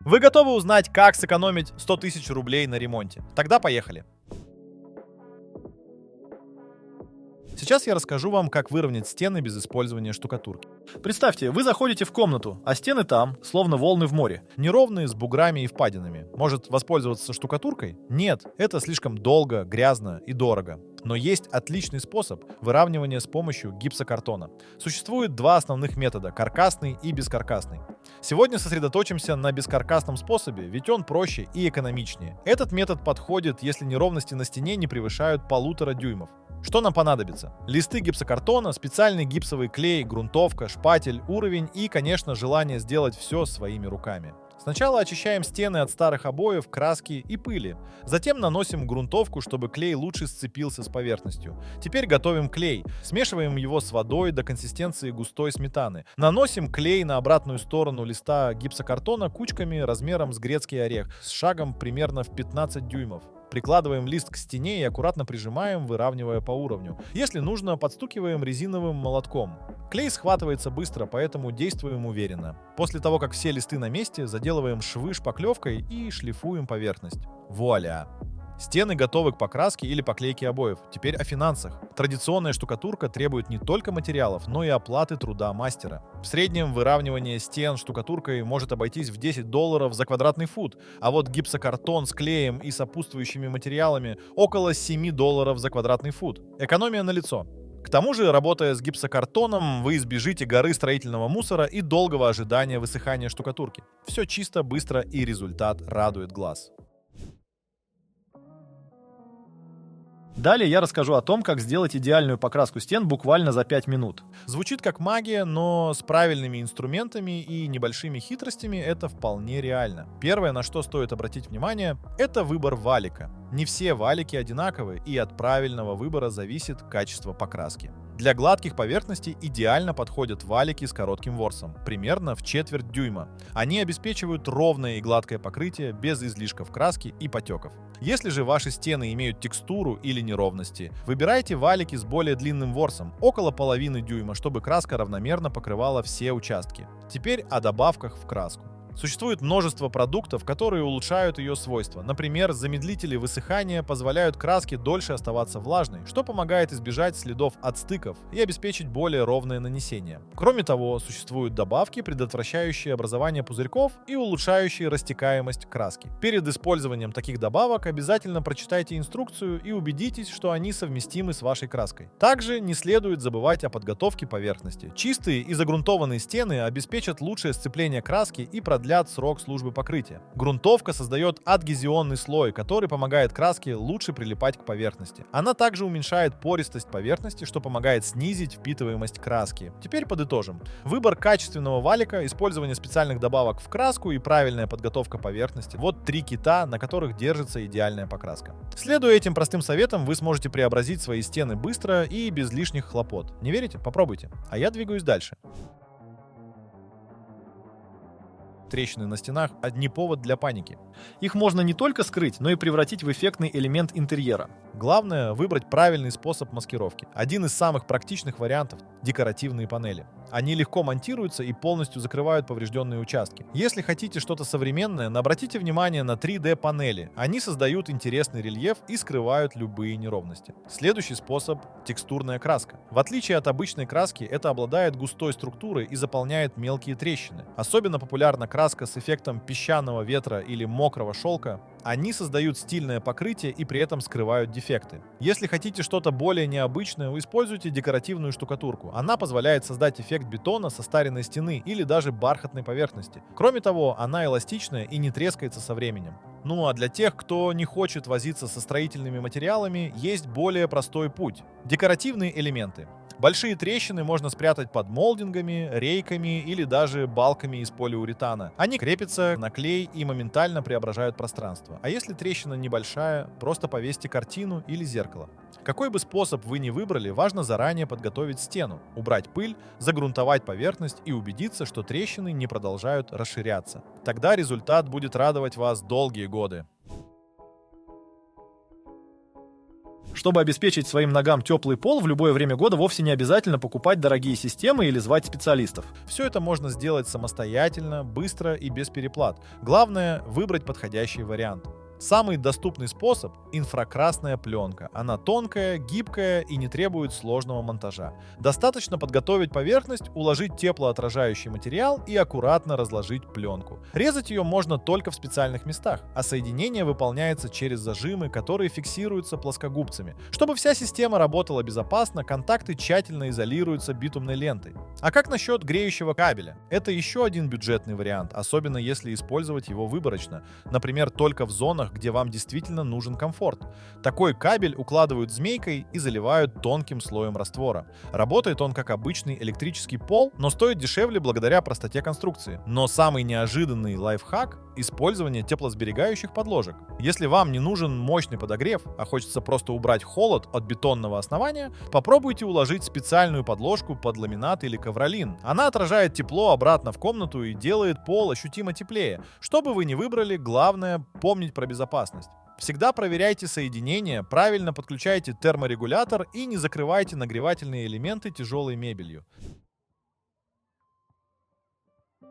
Вы готовы узнать, как сэкономить 100 тысяч рублей на ремонте? Тогда поехали. Сейчас я расскажу вам, как выровнять стены без использования штукатурки. Представьте, вы заходите в комнату, а стены там, словно волны в море. Неровные, с буграми и впадинами. Может воспользоваться штукатуркой? Нет, это слишком долго, грязно и дорого. Но есть отличный способ выравнивания с помощью гипсокартона. Существует два основных метода – каркасный и бескаркасный. Сегодня сосредоточимся на бескаркасном способе, ведь он проще и экономичнее. Этот метод подходит, если неровности на стене не превышают 1,5 дюймов. Что нам понадобится? Листы гипсокартона, специальный гипсовый клей, грунтовка, шпатель, уровень и, конечно, желание сделать все своими руками. Сначала очищаем стены от старых обоев, краски и пыли. Затем наносим грунтовку, чтобы клей лучше сцепился с поверхностью. Теперь готовим клей. Смешиваем его с водой до консистенции густой сметаны. Наносим клей на обратную сторону листа гипсокартона кучками размером с грецкий орех, с шагом примерно в 15 дюймов. Прикладываем лист к стене и аккуратно прижимаем, выравнивая по уровню. Если нужно, подстукиваем резиновым молотком. Клей схватывается быстро, поэтому действуем уверенно. После того, как все листы на месте, заделываем швы шпаклевкой и шлифуем поверхность. Вуаля! Стены готовы к покраске или поклейке обоев. Теперь о финансах. Традиционная штукатурка требует не только материалов, но и оплаты труда мастера. В среднем выравнивание стен штукатуркой может обойтись в $10 за квадратный фут, а вот гипсокартон с клеем и сопутствующими материалами около $7 за квадратный фут. Экономия налицо. К тому же, работая с гипсокартоном, вы избежите горы строительного мусора и долгого ожидания высыхания штукатурки. Все чисто, быстро и результат радует глаз. Далее я расскажу о том, как сделать идеальную покраску стен буквально за 5 минут. Звучит как магия, но с правильными инструментами и небольшими хитростями это вполне реально. Первое, на что стоит обратить внимание, это выбор валика. Не все валики одинаковы, и от правильного выбора зависит качество покраски. Для гладких поверхностей идеально подходят валики с коротким ворсом, примерно в 1/4 дюйма. Они обеспечивают ровное и гладкое покрытие без излишков краски и потеков. Если же ваши стены имеют текстуру или неровности, выбирайте валики с более длинным ворсом, около 0,5 дюйма, чтобы краска равномерно покрывала все участки. Теперь о добавках в краску. Существует множество продуктов, которые улучшают ее свойства. Например, замедлители высыхания позволяют краске дольше оставаться влажной, что помогает избежать следов от стыков и обеспечить более ровное нанесение. Кроме того, существуют добавки, предотвращающие образование пузырьков и улучшающие растекаемость краски. Перед использованием таких добавок обязательно прочитайте инструкцию и убедитесь, что они совместимы с вашей краской. Также не следует забывать о подготовке поверхности. Чистые и загрунтованные стены обеспечат лучшее сцепление краски и продлят срок службы покрытия. Грунтовка создает адгезионный слой, который помогает краске лучше прилипать к поверхности. Она также уменьшает пористость поверхности, что помогает снизить впитываемость краски. Теперь подытожим. Выбор качественного валика, использование специальных добавок в краску и правильная подготовка поверхности – вот 3 кита, на которых держится идеальная покраска. Следуя этим простым советам, вы сможете преобразить свои стены быстро и без лишних хлопот. Не верите? Попробуйте. А я двигаюсь дальше. Трещины на стенах – не повод для паники. Их можно не только скрыть, но и превратить в эффектный элемент интерьера. Главное – выбрать правильный способ маскировки. Один из самых практичных вариантов – декоративные панели. Они легко монтируются и полностью закрывают поврежденные участки. Если хотите что-то современное, обратите внимание на 3D-панели. Они создают интересный рельеф и скрывают любые неровности. Следующий способ – текстурная краска. В отличие от обычной краски, это обладает густой структурой и заполняет мелкие трещины. Особенно популярна краска с эффектом песчаного ветра или мокрого шелка. Они создают стильное покрытие и при этом скрывают дефекты. Если хотите что-то более необычное, используйте декоративную штукатурку. Она позволяет создать эффект бетона со старенной стены или даже бархатной поверхности. Кроме того, она эластичная и не трескается со временем. Ну а для тех, кто не хочет возиться со строительными материалами, есть более простой путь – декоративные элементы. Большие трещины можно спрятать под молдингами, рейками или даже балками из полиуретана. Они крепятся на клей и моментально преображают пространство. А если трещина небольшая, просто повесьте картину или зеркало. Какой бы способ вы ни выбрали, важно заранее подготовить стену, убрать пыль, загрунтовать поверхность и убедиться, что трещины не продолжают расширяться. Тогда результат будет радовать вас долгие годы. Чтобы обеспечить своим ногам теплый пол в любое время года, вовсе не обязательно покупать дорогие системы или звать специалистов. Все это можно сделать самостоятельно, быстро и без переплат. Главное — выбрать подходящий вариант. Самый доступный способ — инфракрасная пленка. Она тонкая, гибкая и не требует сложного монтажа. Достаточно подготовить поверхность, уложить теплоотражающий материал и аккуратно разложить пленку. Резать ее можно только в специальных местах, а соединение выполняется через зажимы, которые фиксируются плоскогубцами. Чтобы вся система работала безопасно, контакты тщательно изолируются битумной лентой. А как насчет греющего кабеля? Это еще один бюджетный вариант, особенно если использовать его выборочно. Например, только в зонах, где вам действительно нужен комфорт. Такой кабель укладывают змейкой и заливают тонким слоем раствора. Работает он как обычный электрический пол, но стоит дешевле благодаря простоте конструкции. Но самый неожиданный лайфхак — использование теплосберегающих подложек. Если вам не нужен мощный подогрев, а хочется просто убрать холод от бетонного основания, попробуйте уложить специальную подложку под ламинат или ковролин. Она отражает тепло обратно в комнату и делает пол ощутимо теплее. Что бы вы ни выбрали, главное — помнить про безопасность. Всегда проверяйте соединение, правильно подключайте терморегулятор и не закрывайте нагревательные элементы тяжелой мебелью.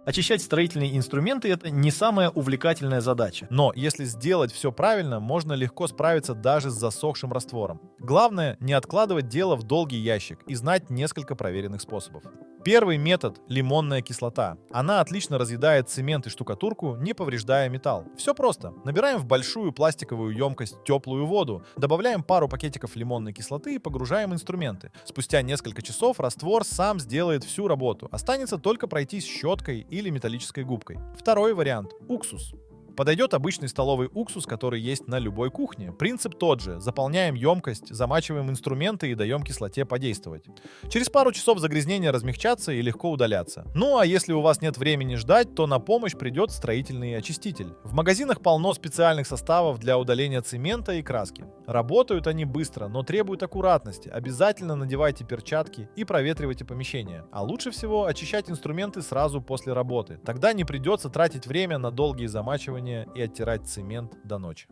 Очищать строительные инструменты — это не самая увлекательная задача. Но если сделать все правильно, можно легко справиться даже с засохшим раствором. Главное — не откладывать дело в долгий ящик и знать несколько проверенных способов. Первый метод — лимонная кислота. Она отлично разъедает цемент и штукатурку, не повреждая металл. Все просто. Набираем в большую пластиковую емкость теплую воду, добавляем пару пакетиков лимонной кислоты и погружаем инструменты. Спустя несколько часов раствор сам сделает всю работу. Останется только пройтись щеткой или металлической губкой. Второй вариант — уксус. Подойдет обычный столовый уксус, который есть на любой кухне. Принцип тот же. Заполняем емкость, замачиваем инструменты и даем кислоте подействовать. Через пару часов загрязнения размягчатся и легко удалятся. Ну а если у вас нет времени ждать, то на помощь придет строительный очиститель. В магазинах полно специальных составов для удаления цемента и краски. Работают они быстро, но требуют аккуратности. Обязательно надевайте перчатки и проветривайте помещение. А лучше всего очищать инструменты сразу после работы. Тогда не придется тратить время на долгие замачивания и оттирать цемент до ночи.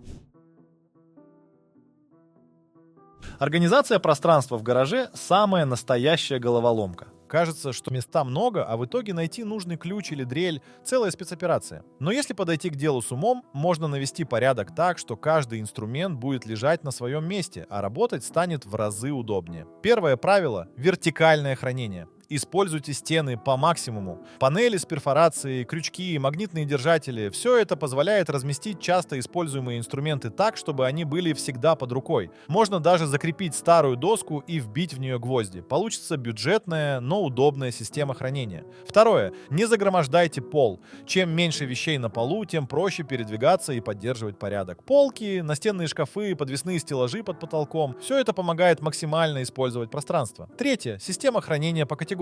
Организация пространства в гараже — самая настоящая головоломка. Кажется, что места много, а в итоге найти нужный ключ или дрель — целая спецоперация. Но если подойти к делу с умом, можно навести порядок так, что каждый инструмент будет лежать на своем месте, а работать станет в разы удобнее. Первое правило — вертикальное хранение. Используйте стены по максимуму. Панели с перфорацией, крючки, магнитные держатели — все это позволяет разместить часто используемые инструменты так, чтобы они были всегда под рукой. Можно даже закрепить старую доску и вбить в нее гвозди. Получится бюджетная, но удобная система хранения. Второе. Не загромождайте пол. Чем меньше вещей на полу, тем проще передвигаться и поддерживать порядок. Полки, настенные шкафы, подвесные стеллажи под потолком — все это помогает максимально использовать пространство. Третье. Система хранения по категориям.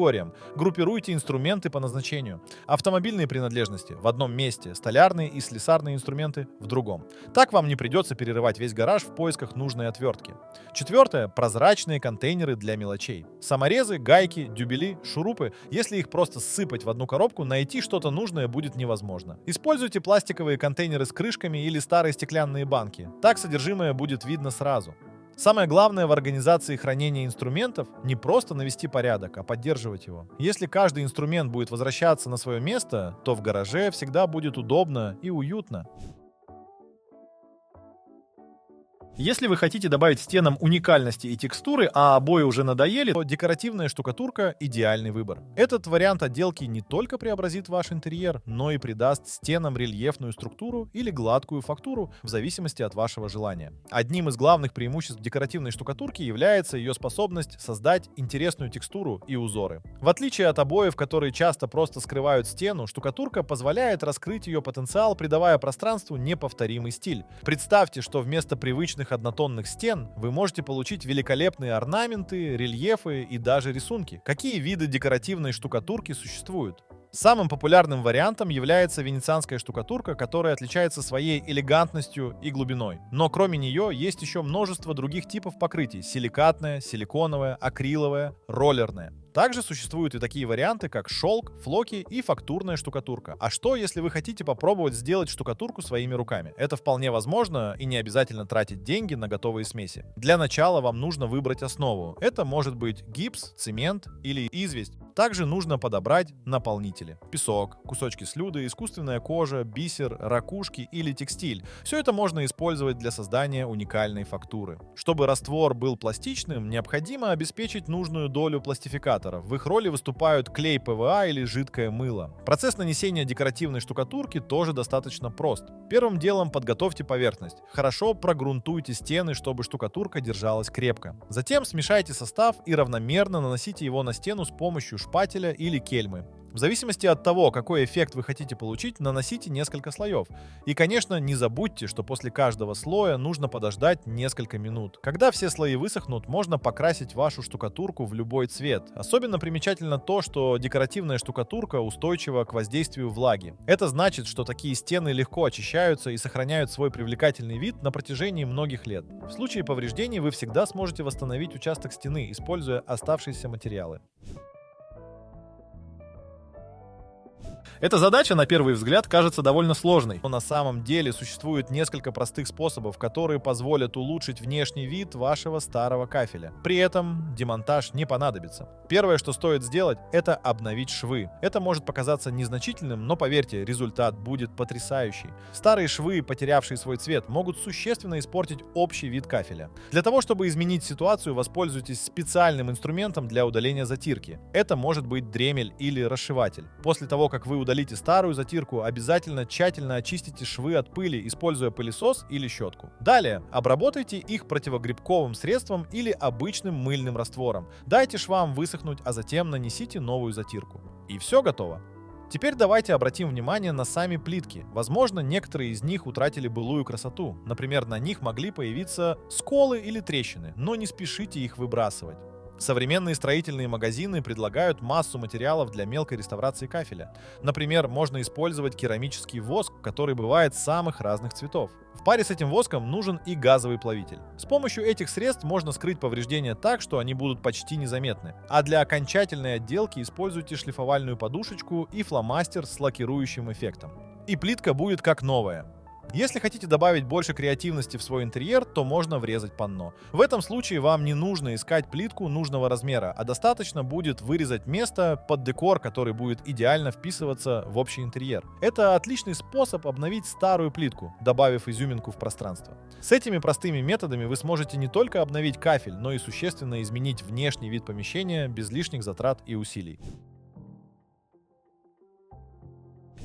Группируйте инструменты по назначению. Автомобильные принадлежности в одном месте, столярные и слесарные инструменты в другом. Так вам не придется перерывать весь гараж в поисках нужной отвертки. Четвертое. Прозрачные контейнеры для мелочей. Саморезы, гайки, дюбели, шурупы. Если их просто ссыпать в одну коробку, найти что-то нужное будет невозможно. Используйте пластиковые контейнеры с крышками или старые стеклянные банки. Так содержимое будет видно сразу. Самое главное в организации хранения инструментов — не просто навести порядок, а поддерживать его. Если каждый инструмент будет возвращаться на свое место, то в гараже всегда будет удобно и уютно. Если вы хотите добавить стенам уникальности и текстуры, а обои уже надоели, то декоративная штукатурка — идеальный выбор. Этот вариант отделки не только преобразит ваш интерьер, но и придаст стенам рельефную структуру или гладкую фактуру в зависимости от вашего желания. Одним из главных преимуществ декоративной штукатурки является ее способность создать интересную текстуру и узоры. В отличие от обоев, которые часто просто скрывают стену, штукатурка позволяет раскрыть ее потенциал, придавая пространству неповторимый стиль. Представьте, что вместо привычных однотонных стен вы можете получить великолепные орнаменты, рельефы и даже рисунки. Какие виды декоративной штукатурки существуют? Самым популярным вариантом является венецианская штукатурка, которая отличается своей элегантностью и глубиной. Но кроме нее есть еще множество других типов покрытий: силикатная, силиконовая, акриловая, роллерная. Также существуют и такие варианты, как шелк, флоки и фактурная штукатурка. А что, если вы хотите попробовать сделать штукатурку своими руками? Это вполне возможно и не обязательно тратить деньги на готовые смеси. Для начала вам нужно выбрать основу. Это может быть гипс, цемент или известь. Также нужно подобрать наполнители. Песок, кусочки слюды, искусственная кожа, бисер, ракушки или текстиль. Все это можно использовать для создания уникальной фактуры. Чтобы раствор был пластичным, необходимо обеспечить нужную долю пластификаторов. В их роли выступают клей ПВА или жидкое мыло. Процесс нанесения декоративной штукатурки тоже достаточно прост. Первым делом подготовьте поверхность. Хорошо прогрунтуйте стены, чтобы штукатурка держалась крепко. Затем смешайте состав и равномерно наносите его на стену с помощью шпателя или кельмы. В зависимости от того, какой эффект вы хотите получить, наносите несколько слоев. И, конечно, не забудьте, что после каждого слоя нужно подождать несколько минут. Когда все слои высохнут, можно покрасить вашу штукатурку в любой цвет. Особенно примечательно то, что декоративная штукатурка устойчива к воздействию влаги. Это значит, что такие стены легко очищаются и сохраняют свой привлекательный вид на протяжении многих лет. В случае повреждений вы всегда сможете восстановить участок стены, используя оставшиеся материалы. Эта задача, на первый взгляд, кажется довольно сложной, но на самом деле существует несколько простых способов, которые позволят улучшить внешний вид вашего старого кафеля. При этом демонтаж не понадобится. Первое, что стоит сделать, это обновить швы. Это может показаться незначительным, но поверьте, результат будет потрясающий. Старые швы, потерявшие свой цвет, могут существенно испортить общий вид кафеля. Для того, чтобы изменить ситуацию, воспользуйтесь специальным инструментом для удаления затирки. Это может быть дремель или расшиватель. После того, как вы удалите старую затирку, обязательно тщательно очистите швы от пыли, используя пылесос или щетку. Далее обработайте их противогрибковым средством или обычным мыльным раствором. Дайте швам высохнуть, а затем нанесите новую затирку. И все готово. Теперь давайте обратим внимание на сами плитки. Возможно, некоторые из них утратили былую красоту. Например, на них могли появиться сколы или трещины, но не спешите их выбрасывать. Современные строительные магазины предлагают массу материалов для мелкой реставрации кафеля. Например, можно использовать керамический воск, который бывает самых разных цветов. В паре с этим воском нужен и газовый плавитель. С помощью этих средств можно скрыть повреждения так, что они будут почти незаметны. А для окончательной отделки используйте шлифовальную подушечку и фломастер с лакирующим эффектом. И плитка будет как новая. Если хотите добавить больше креативности в свой интерьер, то можно врезать панно. В этом случае вам не нужно искать плитку нужного размера, а достаточно будет вырезать место под декор, который будет идеально вписываться в общий интерьер. Это отличный способ обновить старую плитку, добавив изюминку в пространство. С этими простыми методами вы сможете не только обновить кафель, но и существенно изменить внешний вид помещения без лишних затрат и усилий.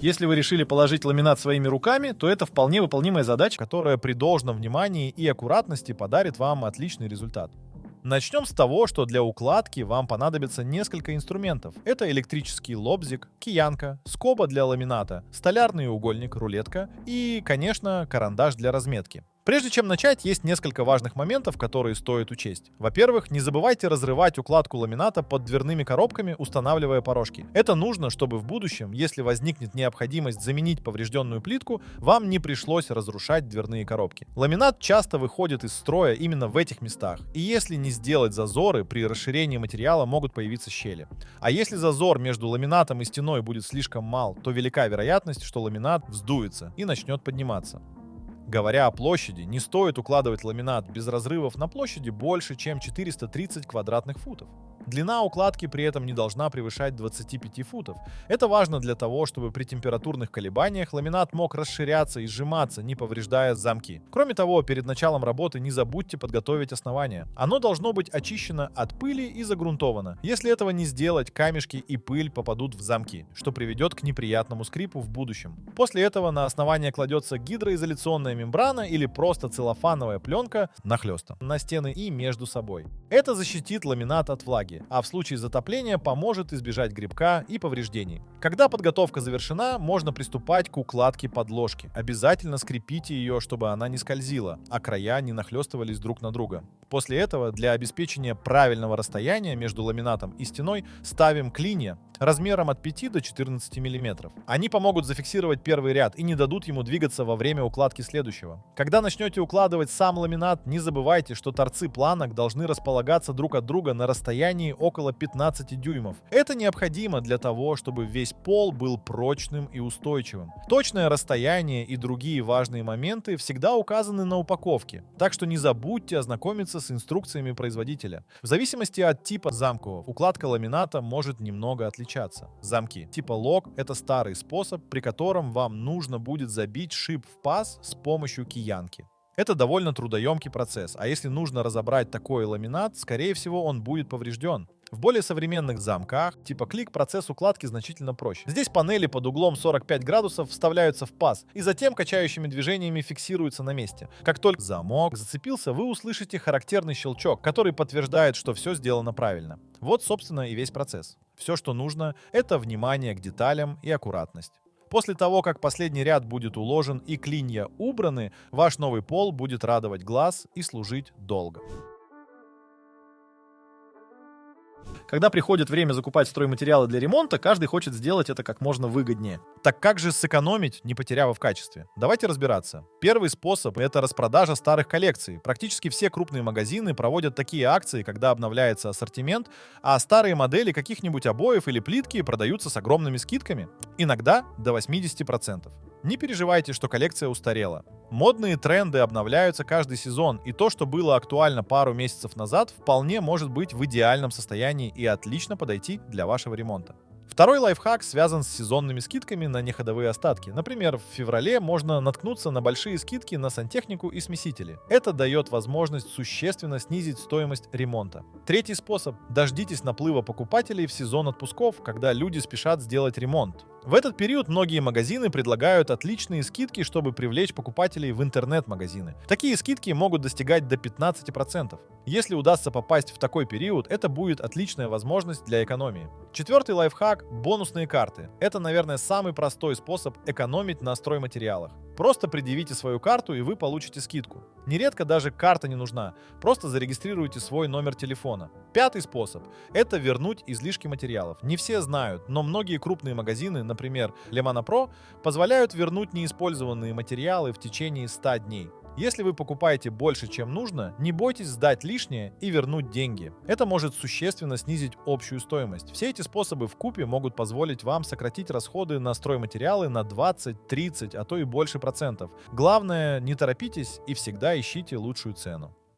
Если вы решили положить ламинат своими руками, то это вполне выполнимая задача, которая при должном внимании и аккуратности подарит вам отличный результат. Начнем с того, что для укладки вам понадобится несколько инструментов. Это электрический лобзик, киянка, скоба для ламината, столярный угольник, рулетка и, конечно, карандаш для разметки. Прежде чем начать, есть несколько важных моментов, которые стоит учесть. Во-первых, не забывайте разрывать укладку ламината под дверными коробками, устанавливая порожки. Это нужно, чтобы в будущем, если возникнет необходимость заменить поврежденную плитку, вам не пришлось разрушать дверные коробки. Ламинат часто выходит из строя именно в этих местах, и если не сделать зазоры, при расширении материала могут появиться щели. А если зазор между ламинатом и стеной будет слишком мал, то велика вероятность, что ламинат вздуется и начнет подниматься. Говоря о площади, не стоит укладывать ламинат без разрывов на площади больше, чем 430 квадратных футов. Длина укладки при этом не должна превышать 25 футов. Это важно для того, чтобы при температурных колебаниях ламинат мог расширяться и сжиматься, не повреждая замки. Кроме того, перед началом работы не забудьте подготовить основание. Оно должно быть очищено от пыли и загрунтовано. Если этого не сделать, камешки и пыль попадут в замки, что приведет к неприятному скрипу в будущем. После этого на основание кладется гидроизоляционная мембрана или просто целлофановая пленка нахлеста на стены и между собой. Это защитит ламинат от влаги, а в случае затопления поможет избежать грибка и повреждений. Когда подготовка завершена, можно приступать к укладке подложки. Обязательно скрепите ее, чтобы она не скользила, а края не нахлестывались друг на друга. После этого для обеспечения правильного расстояния между ламинатом и стеной ставим клинья размером от 5 до 14 мм. Они помогут зафиксировать первый ряд и не дадут ему двигаться во время укладки следующего. Когда начнете укладывать сам ламинат, не забывайте, что торцы планок должны располагаться друг от друга на расстоянии расстоянии около 15 дюймов. Это необходимо для того, чтобы весь пол был прочным и устойчивым. Точное расстояние и другие важные моменты всегда указаны на упаковке, так что не забудьте ознакомиться с инструкциями производителя. В зависимости от типа замков, укладка ламината может немного отличаться. Замки типа лок — это старый способ, при котором вам нужно будет забить шип в паз с помощью киянки. Это довольно трудоемкий процесс, а если нужно разобрать такой ламинат, скорее всего, он будет поврежден. В более современных замках, типа клик, процесс укладки значительно проще. Здесь панели под углом 45 градусов вставляются в паз и затем качающими движениями фиксируются на месте. Как только замок зацепился, вы услышите характерный щелчок, который подтверждает, что все сделано правильно. Вот, собственно, и весь процесс. Все, что нужно, это внимание к деталям и аккуратность. После того, как последний ряд будет уложен и клинья убраны, ваш новый пол будет радовать глаз и служить долго. Когда приходит время закупать стройматериалы для ремонта, каждый хочет сделать это как можно выгоднее. Так как же сэкономить, не потеряв в качестве? Давайте разбираться. Первый способ — это распродажа старых коллекций. Практически все крупные магазины проводят такие акции, когда обновляется ассортимент, а старые модели каких-нибудь обоев или плитки продаются с огромными скидками. Иногда до 80%. Не переживайте, что коллекция устарела. Модные тренды обновляются каждый сезон, и то, что было актуально пару месяцев назад, вполне может быть в идеальном состоянии и отлично подойти для вашего ремонта. Второй лайфхак связан с сезонными скидками на неходовые остатки. Например, в феврале можно наткнуться на большие скидки на сантехнику и смесители. Это дает возможность существенно снизить стоимость ремонта. Третий способ – дождитесь наплыва покупателей в сезон отпусков, когда люди спешат сделать ремонт. В этот период многие магазины предлагают отличные скидки, чтобы привлечь покупателей в интернет-магазины. Такие скидки могут достигать до 15%. Если удастся попасть в такой период, это будет отличная возможность для экономии. Четвертый лайфхак – бонусные карты. Это, наверное, самый простой способ экономить на стройматериалах. Просто предъявите свою карту, и вы получите скидку. Нередко даже карта не нужна, просто зарегистрируйте свой номер телефона. Пятый способ – это вернуть излишки материалов. Не все знают, но многие крупные магазины, например, Lemana Pro, позволяют вернуть неиспользованные материалы в течение 100 дней. Если вы покупаете больше, чем нужно, не бойтесь сдать лишнее и вернуть деньги. Это может существенно снизить общую стоимость. Все эти способы вкупе могут позволить вам сократить расходы на стройматериалы на 20, 30, а то и больше процентов. Главное, не торопитесь и всегда ищите лучшую цену.